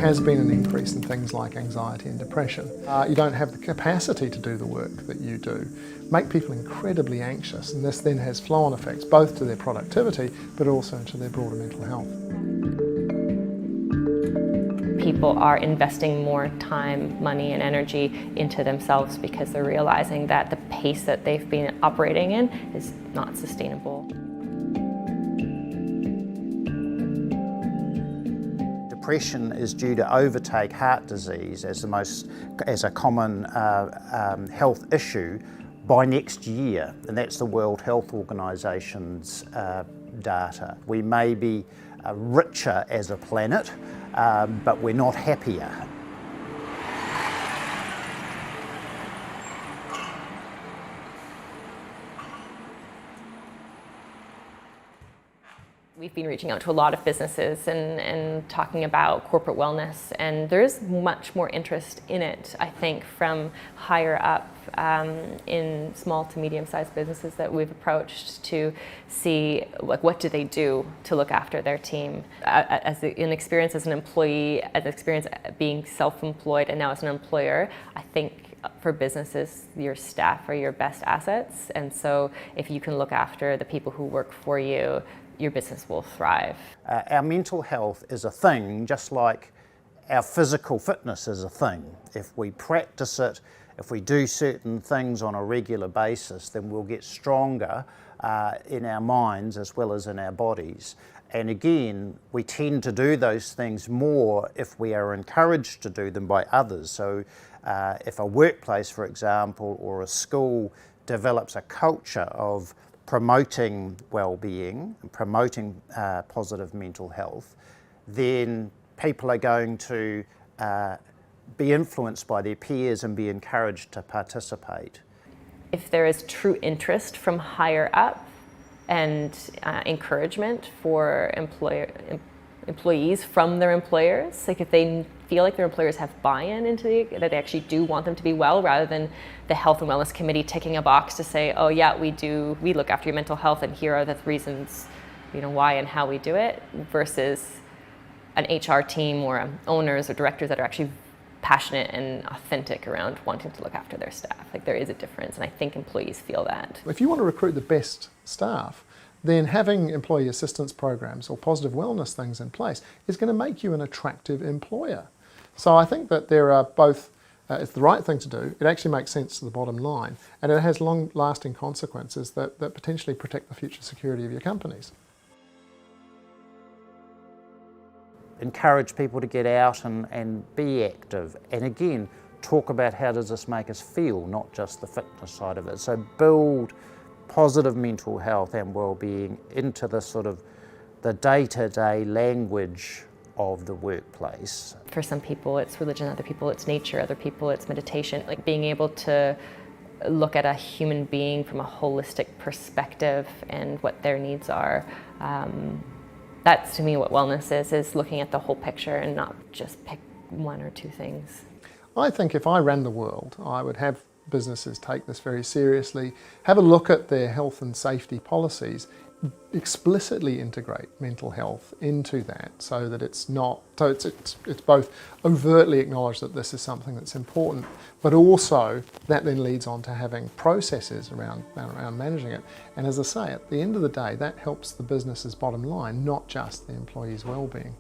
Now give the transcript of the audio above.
has been an increase in things like anxiety and depression. You don't have the capacity to do the work that you do. Make people incredibly anxious, and this then has flow-on effects both to their productivity but also to their broader mental health. People are investing more time, money and energy into themselves because they're realizing that the pace that they've been operating in is not sustainable. Depression is due to overtake heart disease as a common health issue by next year, and that's the World Health Organisation's data. We may be richer as a planet, but we're not happier. We've been reaching out to a lot of businesses and talking about corporate wellness, and there's much more interest in it, I think, from higher up in small to medium-sized businesses that we've approached to see what do they do to look after their team. As an experience as an employee, as an experience being self-employed, and now as an employer, I think for businesses, your staff are your best assets, and so if you can look after the people who work for you, your business will thrive. Our mental health is a thing, just like our physical fitness is a thing. If we practice it, if we do certain things on a regular basis, then we'll get stronger in our minds as well as in our bodies. And again, we tend to do those things more if we are encouraged to do them by others. So if a workplace, for example, or a school develops a culture of promoting well-being and promoting positive mental health, then people are going to be influenced by their peers and be encouraged to participate. If there is true interest from higher up and encouragement for employees from their employers, like if they feel like their employers have buy-in into that they actually do want them to be well, rather than the health and wellness committee ticking a box to say, oh yeah, we look after your mental health and here are the reasons, why and how we do it, versus an HR team or owners or directors that are actually passionate and authentic around wanting to look after their staff. Like, there is a difference, and I think employees feel that. If you want to recruit the best staff, then having employee assistance programs or positive wellness things in place is going to make you an attractive employer. So I think that there are both, it's the right thing to do, it actually makes sense to the bottom line, and it has long-lasting consequences that potentially protect the future security of your companies. Encourage people to get out and be active, and again, talk about how does this make us feel, not just the fitness side of it. So build positive mental health and well-being into the sort of the day-to-day language of the workplace. For some people it's religion, other people it's nature, other people it's meditation. Like, being able to look at a human being from a holistic perspective and what their needs are. That's, to me, what wellness is looking at the whole picture and not just pick one or two things. I think if I ran the world, I would have businesses take this very seriously, have a look at their health and safety policies, explicitly integrate mental health into that, so that it's both overtly acknowledge that this is something that's important, but also that then leads on to having processes around managing it. And as I say, at the end of the day, that helps the business's bottom line, not just the employee's well-being.